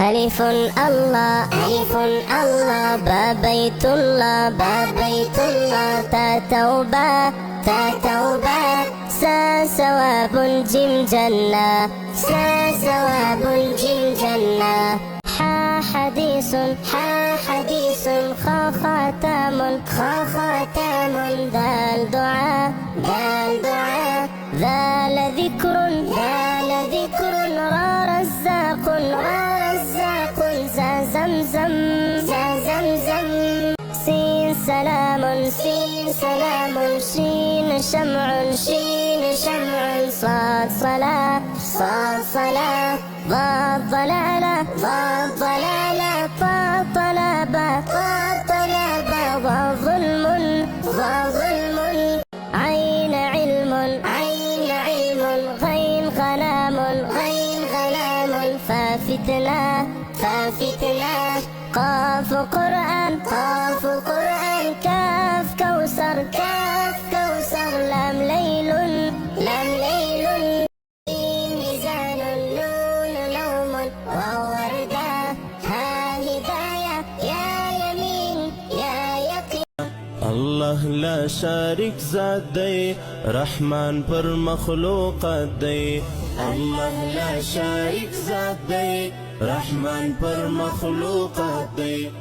ألف الله ألف الله با بيت الله با بيت الله تا توبة تا توبة سا ثواب جيم جنة سا ثواب جيم جنة حا حديث خا خاتم دال دعاء ذال ذكر را رزاق زا زمزم سين سلام شين شمع صاد صلاة ضاد ضلالة طا طلبة ضا ظلم عين علم غين غلام ففتنة قاف قرآن كاف كوثر لام ليل ميزان نون نوم ووردة ها هداية يا يمين يا يقين. الله لا شارك ذات دی رحمان پر مخلوقات دی. الله لا شارك ذات دی رحمان پر مخلوقات دی.